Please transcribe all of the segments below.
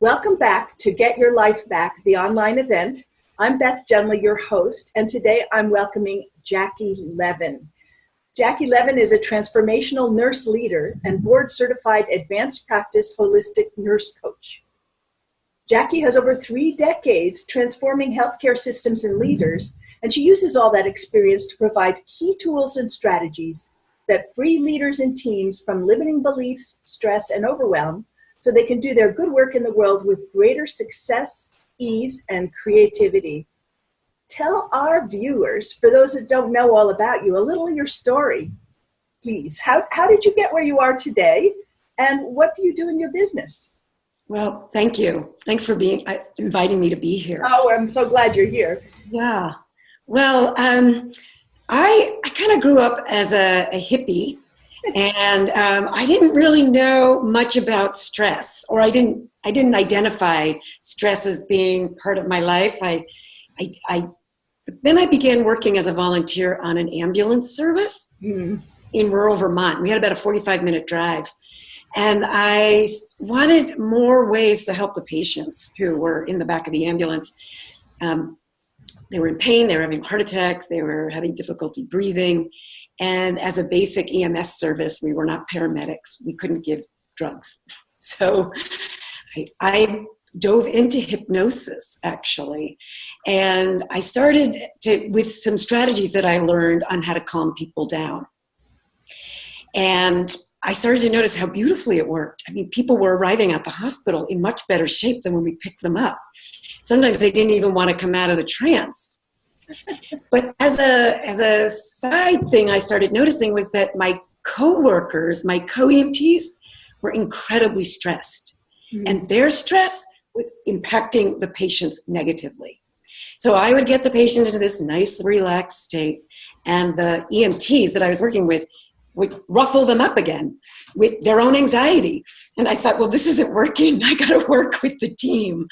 Welcome back to Get Your Life Back, the online event. I'm Beth Genly, your host, and today I'm welcoming Jackie Levin. Jackie Levin is a transformational nurse leader and board-certified advanced practice holistic nurse coach. Jackie has over 3 decades transforming healthcare systems and leaders, and she uses all that experience to provide key tools and strategies that free leaders and teams from limiting beliefs, stress, and overwhelm so they can do their good work in the world with greater success, ease, and creativity. Tell our viewers, for those that don't know all about you, a little of your story, please. How did you get where you are today, and what do you do in your business? Well, thank you. Thanks for inviting me to be here. Oh, I'm so glad you're here. Yeah. Well, I kind of grew up as a hippie, and I didn't really know much about stress, or I didn't identify stress as being part of my life. Then I began working as a volunteer on an ambulance service in rural Vermont. We had about a 45-minute drive. And I wanted more ways to help the patients who were in the back of the ambulance. They were in pain, they were having heart attacks, they were having difficulty breathing. And as a basic EMS service, we were not paramedics. We couldn't give drugs. So I dove into hypnosis, actually. And I started with some strategies that I learned on how to calm people down. And I started to notice how beautifully it worked. I mean, people were arriving at the hospital in much better shape than when we picked them up. Sometimes they didn't even want to come out of the trance. But as a side thing, I started noticing was that my coworkers, my co-EMTs, were incredibly stressed. And their stress was impacting the patients negatively. So I would get the patient into this nice, relaxed state, and the EMTs that I was working with would ruffle them up again with their own anxiety. And I thought, well, this isn't working. I got to work with the team.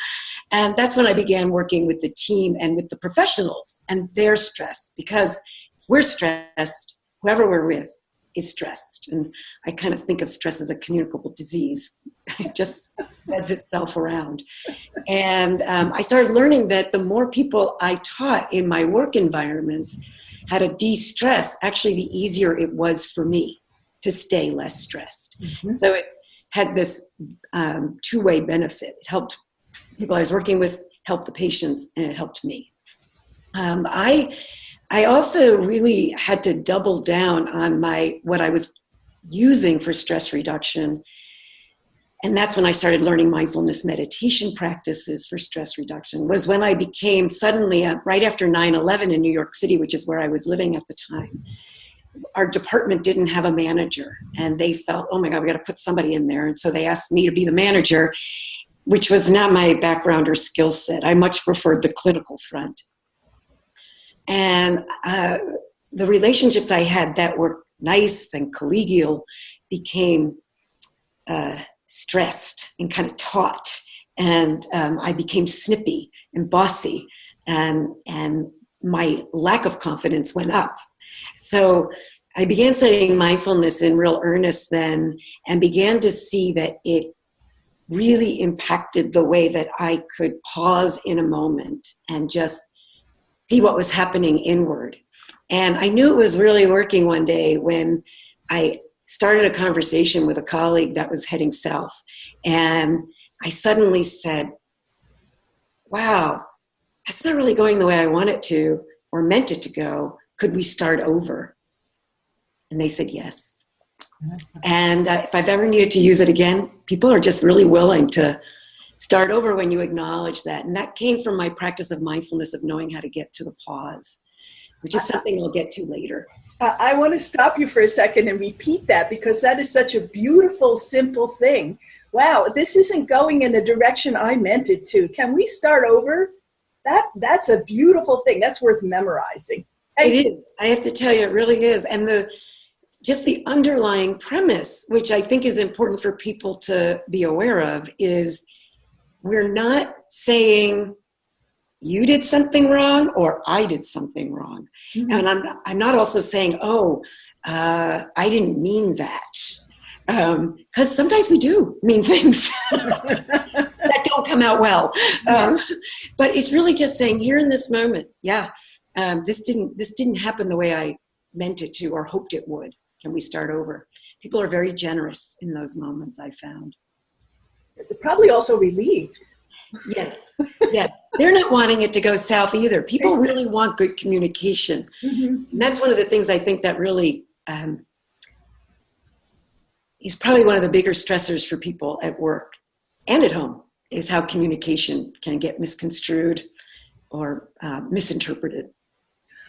And that's when I began working with the team and with the professionals and their stress, because if we're stressed, whoever we're with is stressed. And I kind of think of stress as a communicable disease. It just spreads itself around. And I started learning that the more people I taught in my work environments how to de-stress, actually the easier it was for me to stay less stressed. So it had this two-way benefit. It helped people I was working with, helped the patients, and it helped me. I also really had to double down on what I was using for stress reduction. And that's when I started learning mindfulness meditation practices for stress reduction, was when I became suddenly, right after 9/11 in New York City, which is where I was living at the time, our department didn't have a manager. And they felt, oh my God, we got to put somebody in there. And so they asked me to be the manager, which was not my background or skill set. I much preferred the clinical front. And the relationships I had that were nice and collegial became stressed and kind of taut, and I became snippy and bossy, and my lack of confidence went up. So I began studying mindfulness in real earnest then, and began to see that it really impacted the way that I could pause in a moment and just see what was happening inward. And I knew it was really working one day when I started a conversation with a colleague that was heading south. And I suddenly said, wow, that's not really going the way I want it to or meant it to go. Could we start over? And they said yes. And if I've ever needed to use it again, people are just really willing to start over when you acknowledge that. And that came from my practice of mindfulness, of knowing how to get to the pause, which is something I'll get to later. I want to stop you for a second and repeat that, because that is such a beautiful, simple thing. Wow, this isn't going in the direction I meant it to. Can we start over? That's a beautiful thing. That's worth memorizing. It is. I have to tell you, it really is. And just the underlying premise, which I think is important for people to be aware of, is we're not saying you did something wrong or I did something wrong. Mm-hmm. And I'm not also saying, I didn't mean that. Because sometimes we do mean things that don't come out well. But it's really just saying here in this moment, this didn't happen the way I meant it to or hoped it would. Can we start over? People are very generous in those moments, I found. They're probably also relieved. Yes. They're not wanting it to go south either. People really want good communication. And that's one of the things I think that really is probably one of the bigger stressors for people at work and at home, is how communication can get misconstrued or misinterpreted.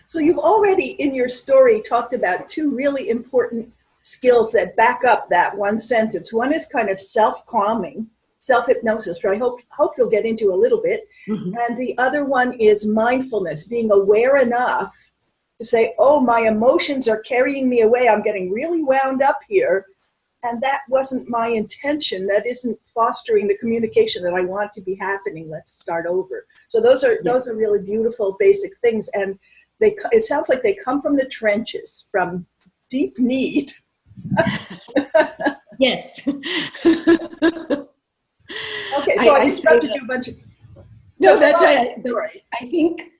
So you've already in your story talked about two really important skills that back up that one sentence. One is kind of self-calming, self-hypnosis, which I hope you'll get into a little bit. And the other one is mindfulness, being aware enough to say, oh, my emotions are carrying me away. I'm getting really wound up here. And that wasn't my intention. That isn't fostering the communication that I want to be happening. Let's start over. So those are really beautiful, basic things. And it sounds like they come from the trenches, from deep need. Yes. Okay, so I interrupted you a bunch of... No, that's right. I think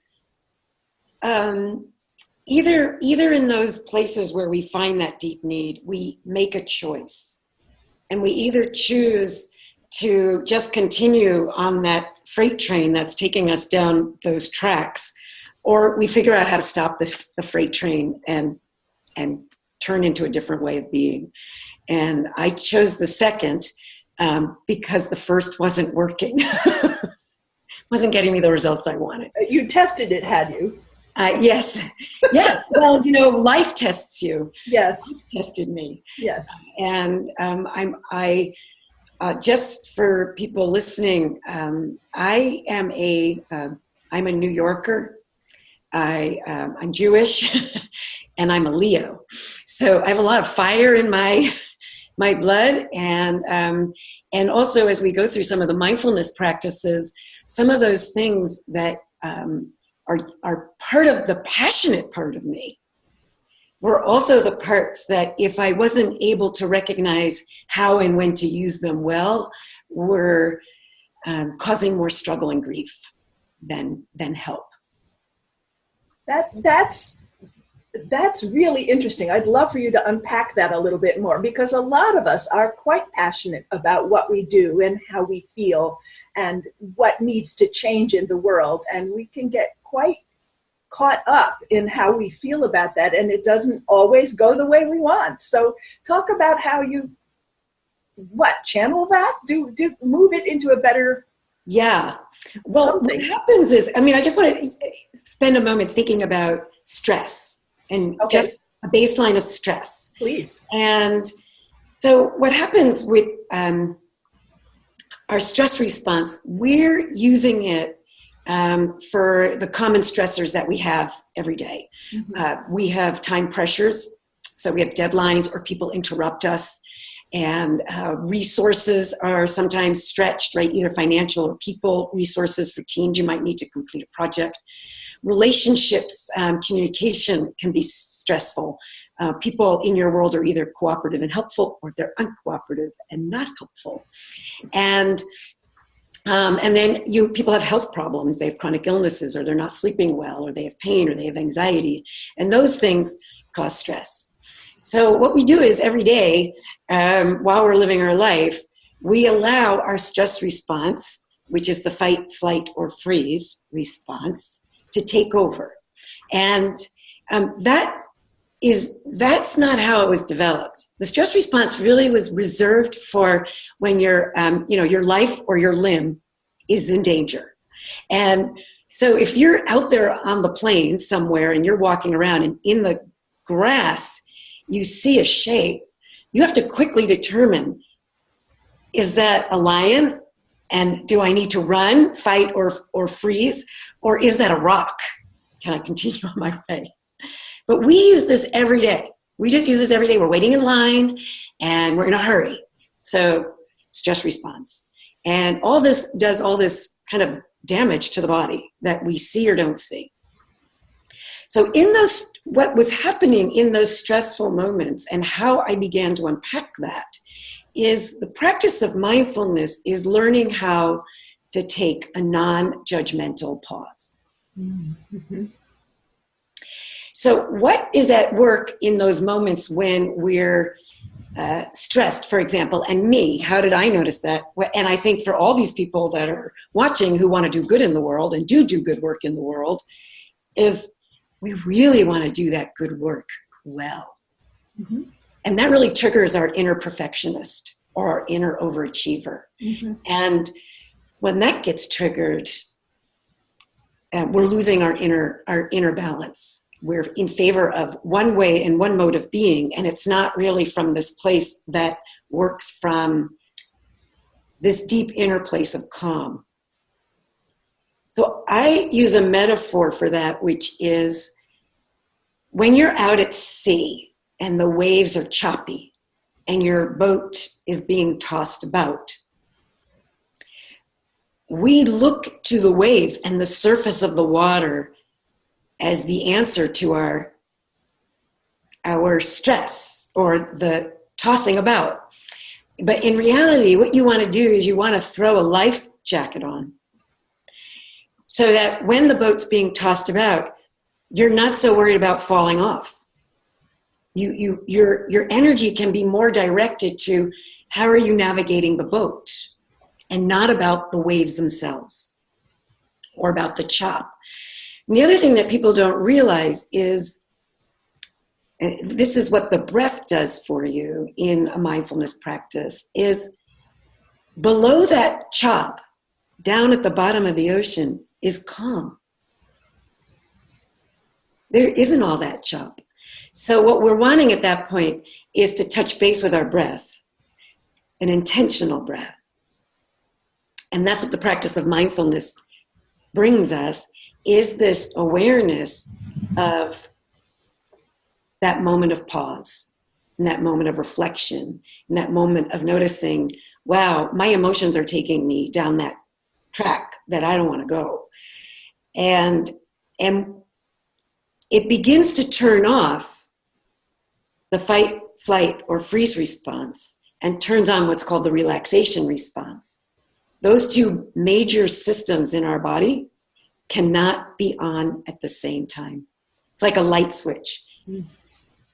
either in those places where we find that deep need, we make a choice. And we either choose to just continue on that freight train that's taking us down those tracks, or we figure out how to stop the freight train and turn into a different way of being. And I chose the second because the first wasn't working. Wasn't getting me the results I wanted. You tested it, had you? Yes. Well, life tests you. Yes. Life tested me. Yes. And I just for people listening, I'm a New Yorker. I'm Jewish, and I'm a Leo. So I have a lot of fire in my blood, and also as we go through some of the mindfulness practices, some of those things that are part of the passionate part of me were also the parts that, if I wasn't able to recognize how and when to use them well, were causing more struggle and grief than help. That's really interesting. I'd love for you to unpack that a little bit more, because a lot of us are quite passionate about what we do and how we feel and what needs to change in the world. And we can get quite caught up in how we feel about that, and it doesn't always go the way we want. So talk about how you, channel that? Do move it into a better... Yeah. Well, something. What happens is, I just want to spend a moment thinking about stress and just a baseline of stress. Please. And so what happens with our stress response, we're using it for the common stressors that we have every day. We have time pressures, so we have deadlines or people interrupt us, and resources are sometimes stretched, right? Either financial or people resources for teams. You might need to complete a project. Relationships, communication can be stressful. People in your world are either cooperative and helpful, or they're uncooperative and not helpful. And then people have health problems. They have chronic illnesses, or they're not sleeping well, or they have pain, or they have anxiety. And those things cause stress. So what we do is every day, while we're living our life, we allow our stress response, which is the fight, flight, or freeze response, to take over. And that's not how it was developed. The stress response really was reserved for when your life or your limb is in danger. And so if you're out there on the plain somewhere and you're walking around, and in the grass you see a shape, you have to quickly determine, is that a lion? And do I need to run, fight, or freeze? Or is that a rock? Can I continue on my way? But we use this every day. We just use this every day. We're waiting in line and we're in a hurry. So stress response. And all this does all this kind of damage to the body that we see or don't see. So what was happening in those stressful moments, and how I began to unpack that, is the practice of mindfulness is learning how to take a non-judgmental pause. Mm-hmm. So what is at work in those moments when we're stressed, for example, and me, how did I notice that? And I think for all these people that are watching who want to do good in the world and do good work in the world, is we really want to do that good work well. Mm-hmm. And that really triggers our inner perfectionist or our inner overachiever. Mm-hmm. And when that gets triggered, we're losing our inner balance. We're in favor of one way and one mode of being, and it's not really from this place that works from this deep inner place of calm. So I use a metaphor for that, which is when you're out at sea and the waves are choppy and your boat is being tossed about, we look to the waves and the surface of the water as the answer to our stress or the tossing about. But in reality, what you want to do is you want to throw a life jacket on so that when the boat's being tossed about, you're not so worried about falling off. Your energy can be more directed to how are you navigating the boat and not about the waves themselves or about the chop. And the other thing that people don't realize is, and this is what the breath does for you in a mindfulness practice, is below that chop, down at the bottom of the ocean, is calm. There isn't all that chop. So what we're wanting at that point is to touch base with our breath, an intentional breath. And that's what the practice of mindfulness brings us, is this awareness of that moment of pause, and that moment of reflection, and that moment of noticing, wow, my emotions are taking me down that track that I don't want to go. And it begins to turn off the fight, flight, or freeze response and turns on what's called the relaxation response. Those two major systems in our body cannot be on at the same time. It's like a light switch.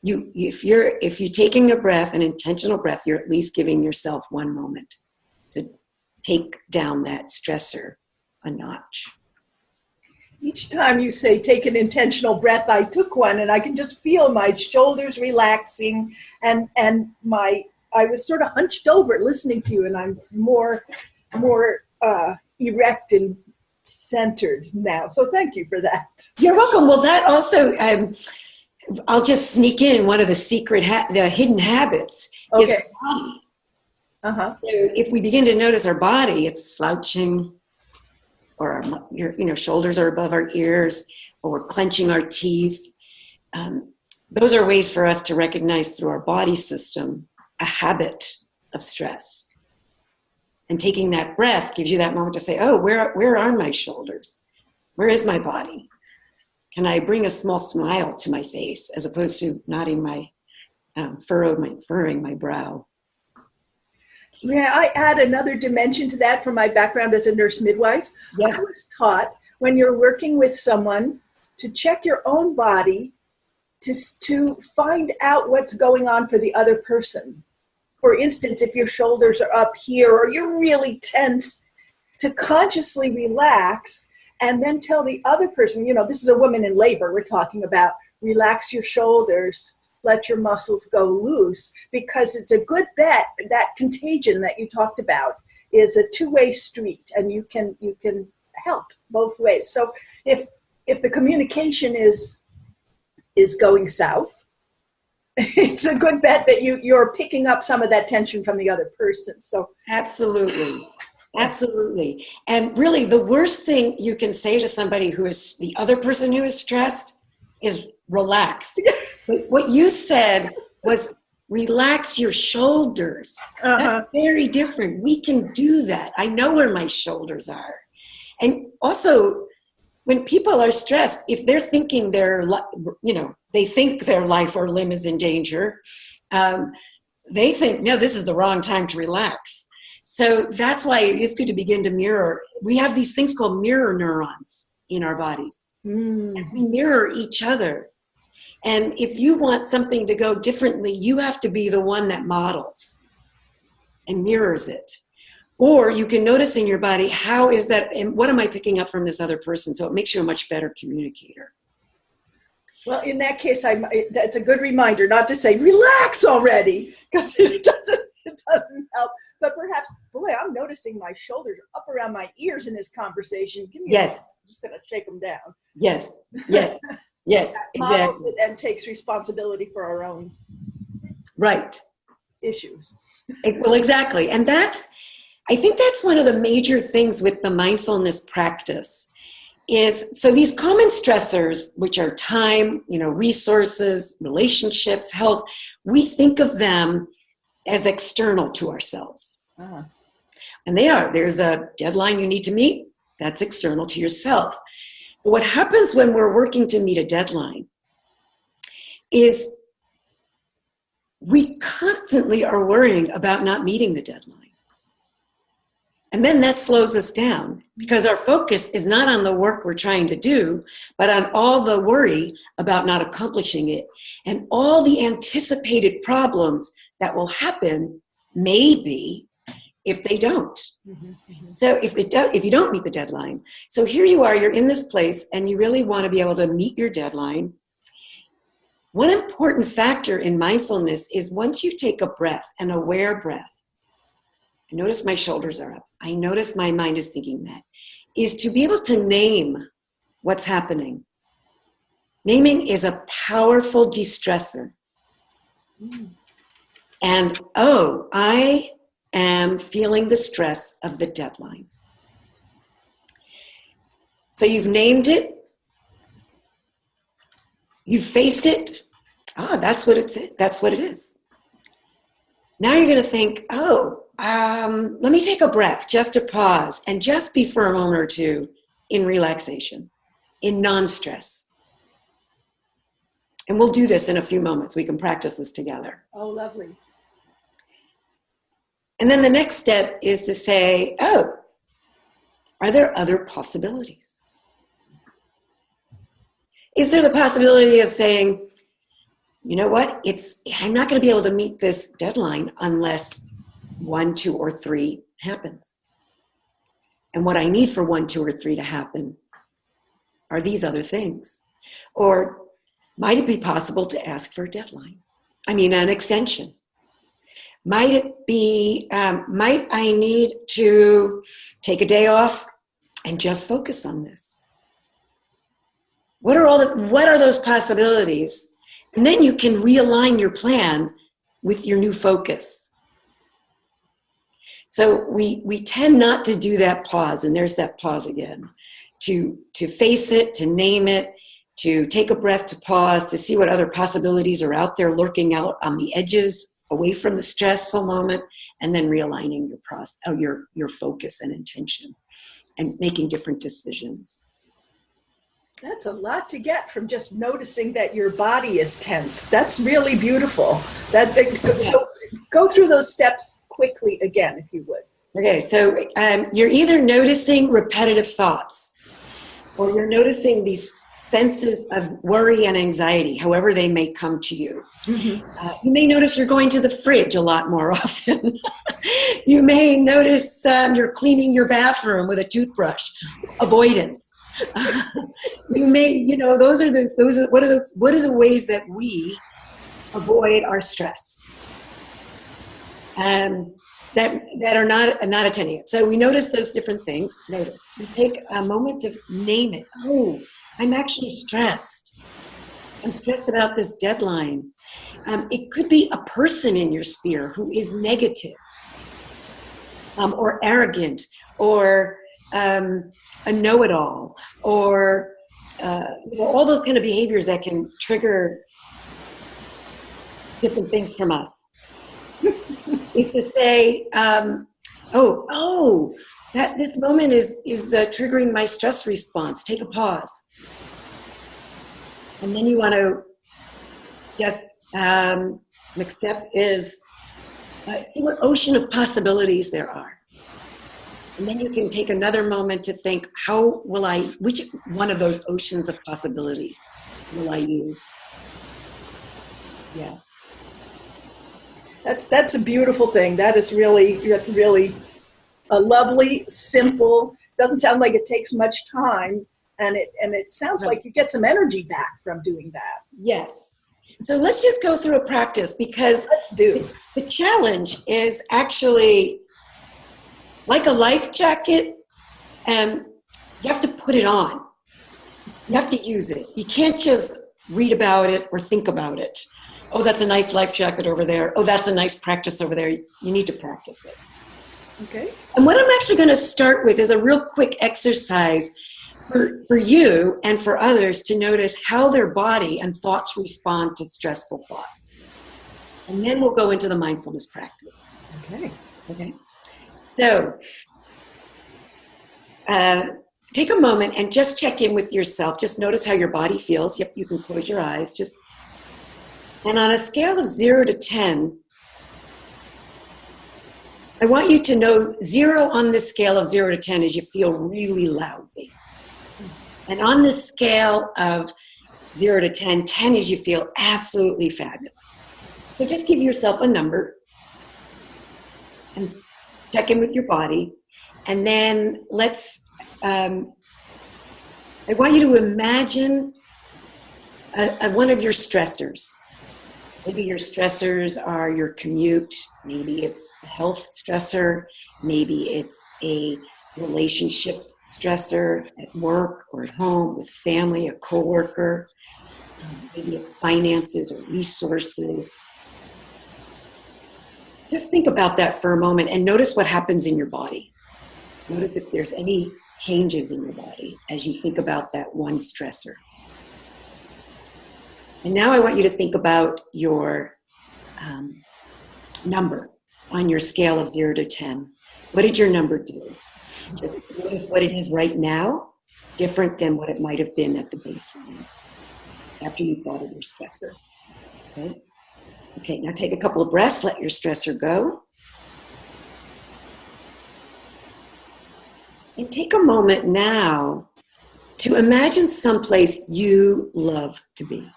If you're taking a breath, an intentional breath, you're at least giving yourself one moment to take down that stressor a notch. Each time you say take an intentional breath, I took one and I can just feel my shoulders relaxing and I was sort of hunched over listening to you, and I'm more erect and centered now. So thank you for that. You're welcome. Well, that also, I'll just sneak in one of the secret, the hidden habits is our body. Uh-huh. So if we begin to notice our body, it's slouching, or our shoulders are above our ears, or we're clenching our teeth. Those are ways for us to recognize through our body system a habit of stress. And taking that breath gives you that moment to say, oh, where are my shoulders? Where is my body? Can I bring a small smile to my face as opposed to nodding furrowing my brow? Yeah, I add another dimension to that from my background as a nurse midwife. Yes. I was taught when you're working with someone to check your own body to find out what's going on for the other person. For instance, if your shoulders are up here or you're really tense, to consciously relax and then tell the other person, this is a woman in labor we're talking about, relax your shoulders, let your muscles go loose, because it's a good bet that contagion that you talked about is a two-way street, and you can help both ways. So if the communication is going south, it's a good bet that you're picking up some of that tension from the other person. So absolutely. And really the worst thing you can say to somebody who is the other person who is stressed is relax. What you said was relax your shoulders. Uh-huh. That's very different. We can do that. I know where my shoulders are. And also, when people are stressed, if they're thinking they think their life or limb is in danger, they think, no, this is the wrong time to relax. So that's why it is good to begin to mirror. We have these things called mirror neurons in our bodies. And we mirror each other. And if you want something to go differently, you have to be the one that models and mirrors it. Or you can notice in your body, how is that, and what am I picking up from this other person? So it makes you a much better communicator. Well, in that case, that's a good reminder not to say, relax already, because it doesn't help. But perhaps, boy, I'm noticing my shoulders up around my ears in this conversation. Give me Yes. I'm just going to shake them down. Yes, yes, yes, Models exactly. it and takes responsibility for our own issues. Well, exactly. And I think that's one of the major things with the mindfulness practice is, so these common stressors, which are time, resources, relationships, health, we think of them as external to ourselves. Uh-huh. And they are. There's a deadline you need to meet. That's external to yourself. But what happens when we're working to meet a deadline is we constantly are worrying about not meeting the deadline. And then that slows us down because our focus is not on the work we're trying to do, but on all the worry about not accomplishing it and all the anticipated problems that will happen, maybe, if they don't. So if you don't meet the deadline. So here you are, you're in this place and you really want to be able to meet your deadline. One important factor in mindfulness is once you take a breath, an aware breath, I notice my shoulders are up, I notice my mind is thinking that, is to be able to name what's happening. Naming is a powerful de-stressor. And, I am feeling the stress of the deadline. So you've named it, you've faced it. That's what it is. Now you're going to think, let me take a breath, just to pause and just be for a moment or two in relaxation, in non-stress. And we'll do this in a few moments. We can practice this together. Oh, lovely. And then the next step is to say, are there other possibilities? Is there the possibility of saying, you know what, I'm not going to be able to meet this deadline unless 1, 2, or 3 happens. And what I need for 1, 2, or 3 to happen are these other things. Or might it be possible to ask for an extension? Might it be, might I need to take a day off and just focus on this? What are those possibilities? And then you can realign your plan with your new focus. So we tend not to do that pause, and there's that pause again, to face it, to name it, to take a breath, to pause, to see what other possibilities are out there lurking out on the edges, away from the stressful moment, and then realigning your focus and intention and making different decisions. That's a lot to get from just noticing that your body is tense. That's really beautiful. So go through those steps quickly again, if you would. Okay, so you're either noticing repetitive thoughts or you're noticing these senses of worry and anxiety, however they may come to you. Mm-hmm. You may notice you're going to the fridge a lot more often. You may notice you're cleaning your bathroom with a toothbrush. Avoidance. You may, what are the ways that we avoid our stress? That are not attending it. So we notice those different things. We take a moment to name it. I'm actually stressed. I'm stressed about this deadline. It could be a person in your sphere who is negative, or arrogant, or a know-it-all, or all those kind of behaviors that can trigger different things from us. Is to say, that this moment is triggering my stress response. Take a pause. And then you want to just, next step is see what ocean of possibilities there are. And then you can take another moment to think, which one of those oceans of possibilities will I use? Yeah. That's a beautiful thing. That's really a lovely, simple, doesn't sound like it takes much time, and it sounds like you get some energy back from doing that. Yes. So let's just go through a practice, because the challenge is actually like a life jacket, and you have to put it on. You have to use it. You can't just read about it or think about it. Oh, that's a nice life jacket over there. Oh, that's a nice practice over there. You need to practice it. Okay. And what I'm actually going to start with is a real quick exercise for you and for others to notice how their body and thoughts respond to stressful thoughts. And then we'll go into the mindfulness practice. Okay. So take a moment and just check in with yourself. Just notice how your body feels. Yep, you can close your eyes. And on a scale of 0 to 10, I want you to know 0 on this scale of 0 to 10 is you feel really lousy. And on the scale of 0 to 10, 10 is you feel absolutely fabulous. So just give yourself a number and check in with your body. And then I want you to imagine one of your stressors. Maybe your stressors are your commute. Maybe it's a health stressor. Maybe it's a relationship stressor at work or at home with family, a coworker. Maybe it's finances or resources. Just think about that for a moment and notice what happens in your body. Notice if there's any changes in your body as you think about that one stressor. And now I want you to think about your number on your scale of 0 to 10. What did your number do? Just notice what it is right now, different than what it might have been at the baseline after you thought of your stressor. Okay, now take a couple of breaths, let your stressor go. And take a moment now to imagine someplace you love to be.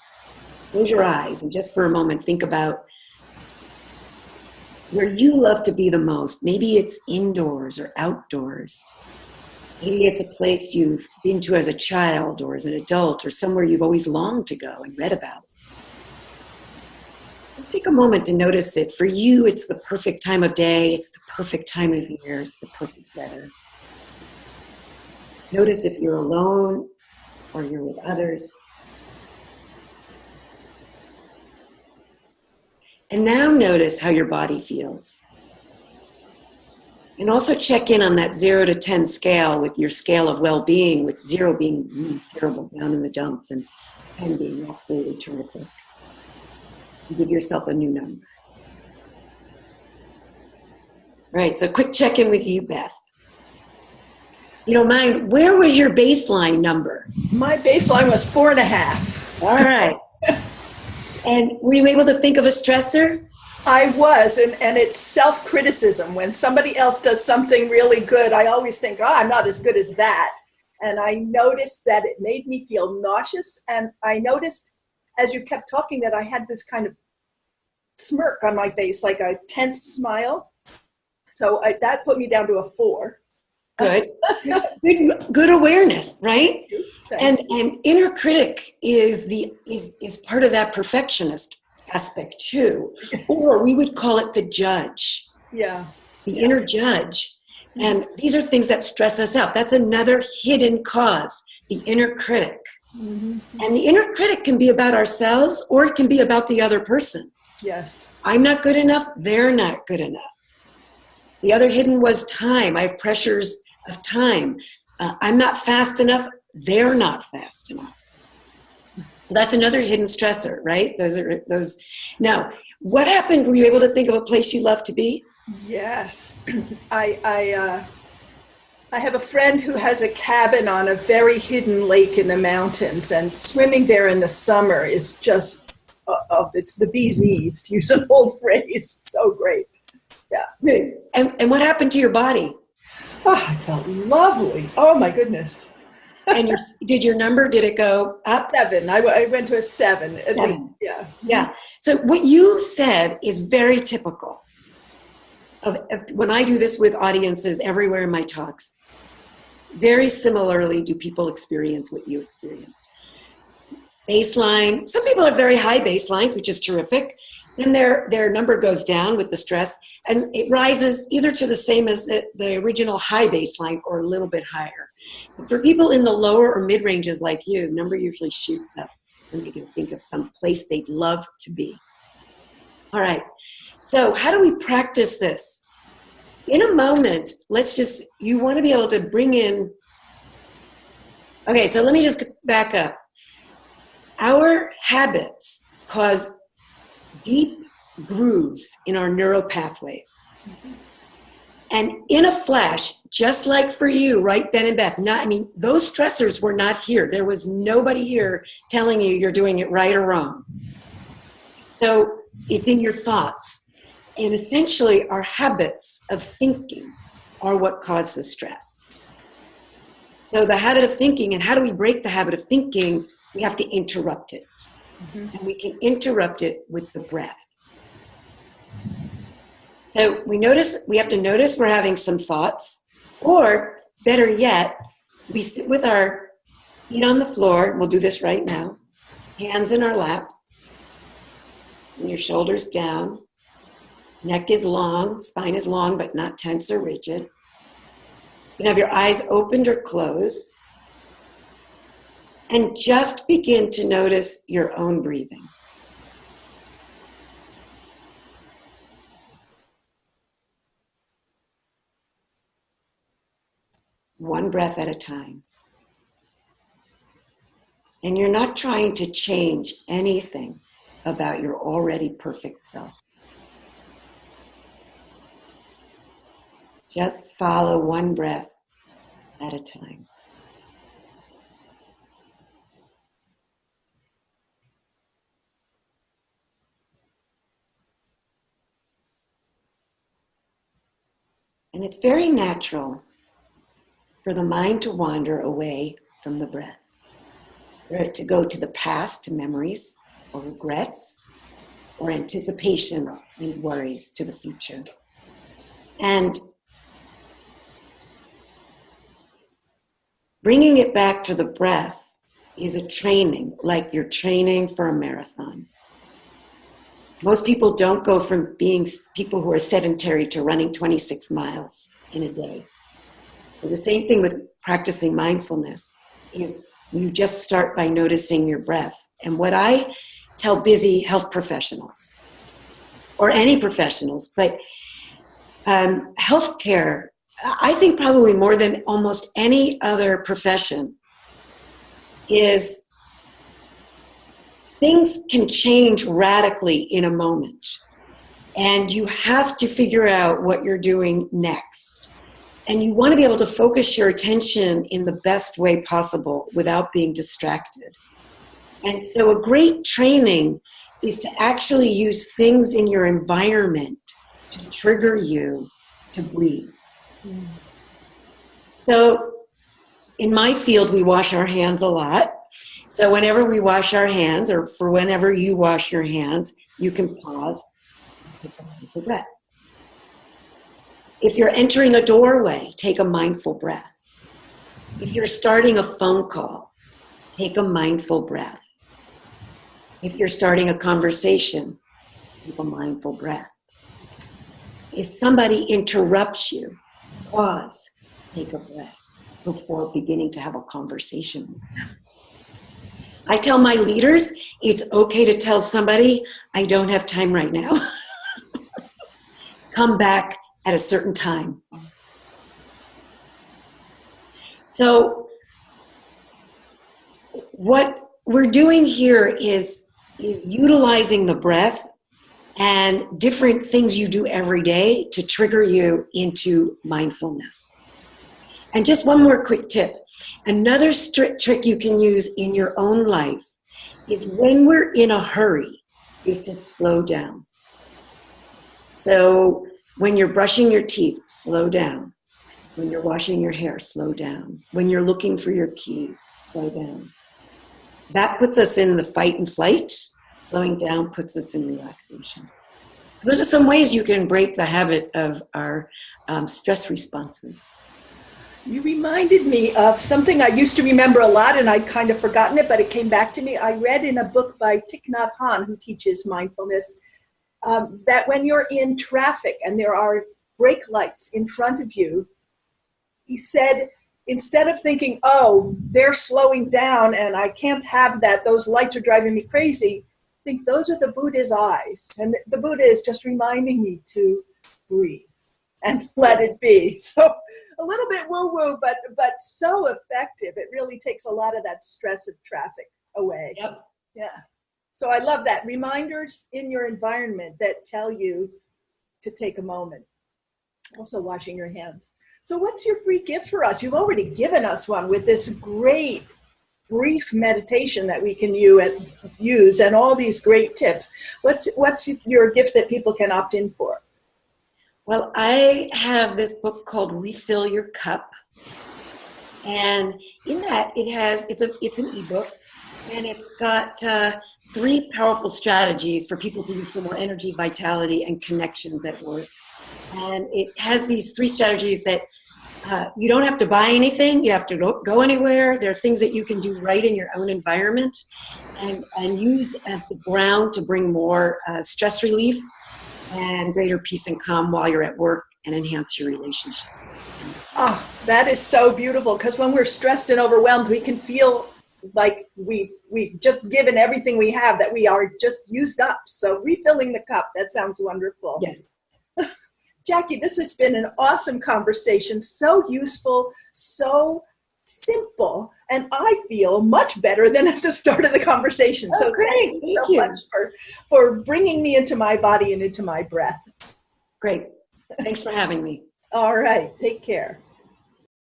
Close your eyes and just for a moment think about where you love to be the most. Maybe it's indoors or outdoors. Maybe it's a place you've been to as a child or as an adult or somewhere you've always longed to go and read about. Just take a moment to notice it. For you, it's the perfect time of day. It's the perfect time of year. It's the perfect weather. Notice if you're alone or you're with others. And now notice how your body feels. And also check in on that 0 to 10 scale with your scale of well-being, with 0 being really terrible, down in the dumps, and 10 being absolutely terrific. And give yourself a new number. All right, so quick check-in with you, Beth. You don't mind, where was your baseline number? My baseline was 4.5. All right. And were you able to think of a stressor? I was, and it's self-criticism. When somebody else does something really good, I always think, I'm not as good as that. And I noticed that it made me feel nauseous. And I noticed, as you kept talking, that I had this kind of smirk on my face, like a tense smile. So that put me down to a 4. Good. Good awareness, right? And inner critic is part of that perfectionist aspect too, or we would call it the judge. Yeah. The inner judge. And these are things that stress us out. That's another hidden cause, the inner critic. Mm-hmm. And the inner critic can be about ourselves, or it can be about the other person. Yes. I'm not good enough. They're not good enough. The other hidden was time. I have pressures of time. I'm not fast enough. They're not fast enough. So that's another hidden stressor, right? Those. Now, what happened? Were you able to think of a place you love to be? Yes. I have a friend who has a cabin on a very hidden lake in the mountains, and swimming there in the summer is just, it's the bee's knees, to use an old phrase. So great. Yeah. And what happened to your body? Oh, I felt lovely. Oh my goodness. And did it go up? 7. I went to a 7 at least. 7. Yeah. Yeah. So what you said is very typical of when I do this with audiences everywhere in my talks. Very similarly do people experience what you experienced. Baseline, some people have very high baselines, which is terrific. Then their number goes down with the stress, and it rises either to the same as the original high baseline or a little bit higher. But for people in the lower or mid ranges like you, the number usually shoots up and they can think of some place they'd love to be. All right, so how do we practice this? In a moment, you want to be able to bring in, okay, so let me just back up. Our habits cause deep grooves in our neural pathways. And in a flash, just like for you right then and Beth, those stressors were not here. There was nobody here telling you you're doing it right or wrong. So it's in your thoughts. And essentially, our habits of thinking are what cause the stress. So the habit of thinking, and how do we break the habit of thinking? We have to interrupt it. And we can interrupt it with the breath. So we have to notice we're having some thoughts, or better yet, we sit with our feet on the floor. We'll do this right now. Hands in our lap, and your shoulders down. Neck is long, spine is long, but not tense or rigid. You can have your eyes opened or closed. And just begin to notice your own breathing. One breath at a time. And you're not trying to change anything about your already perfect self. Just follow one breath at a time. And it's very natural for the mind to wander away from the breath, for it to go to the past, to memories or regrets or anticipations and worries to the future. And bringing it back to the breath is a training, like you're training for a marathon. Most people don't go from being people who are sedentary to running 26 miles in a day. And the same thing with practicing mindfulness is you just start by noticing your breath. And what I tell busy health professionals, or any professionals, but healthcare, I think probably more than almost any other profession, is things can change radically in a moment. And you have to figure out what you're doing next. And you want to be able to focus your attention in the best way possible without being distracted. And so a great training is to actually use things in your environment to trigger you to breathe. So in my field, we wash our hands a lot. So whenever we wash our hands, or for whenever you wash your hands, you can pause and take a mindful breath. If you're entering a doorway, take a mindful breath. If you're starting a phone call, take a mindful breath. If you're starting a conversation, take a mindful breath. If somebody interrupts you, pause, take a breath before beginning to have a conversation with them. I tell my leaders, it's okay to tell somebody, I don't have time right now. Come back at a certain time. So what we're doing here is utilizing the breath and different things you do every day to trigger you into mindfulness. And just one more quick tip. Another trick you can use in your own life is when we're in a hurry, is to slow down. So when you're brushing your teeth, slow down. When you're washing your hair, slow down. When you're looking for your keys, slow down. That puts us in the fight and flight. Slowing down puts us in relaxation. So those are some ways you can break the habit of our stress responses. You reminded me of something I used to remember a lot, and I'd kind of forgotten it, but it came back to me. I read in a book by Thich Nhat Hanh, who teaches mindfulness, that when you're in traffic and there are brake lights in front of you, he said, instead of thinking, oh, they're slowing down and I can't have that, those lights are driving me crazy, think those are the Buddha's eyes. And the Buddha is just reminding me to breathe and let it be. So a little bit woo-woo, but so effective. It really takes a lot of that stress of traffic away. Yep. Yeah. So I love that. Reminders in your environment that tell you to take a moment. Also washing your hands. So what's your free gift for us? You've already given us one with this great brief meditation that we can use and all these great tips. What's your gift that people can opt in for? Well, I have this book called Refill Your Cup. And in that it's an ebook, and it's got 3 powerful strategies for people to use for more energy, vitality, and connections at work. And it has these 3 strategies that you don't have to buy anything. You have to go anywhere. There are things that you can do right in your own environment and use as the ground to bring more stress relief and greater peace and calm while you're at work and enhance your relationships. Oh, that is so beautiful, because when we're stressed and overwhelmed, we can feel like we've just given everything we have, that we are just used up. So refilling the cup, that sounds wonderful. Yes. Jackie, this has been an awesome conversation, so useful, so simple, and I feel much better than at the start of the conversation. Oh, so great. thank you so much for bringing me into my body and into my breath. Great. Thanks for having me. All right. Take care.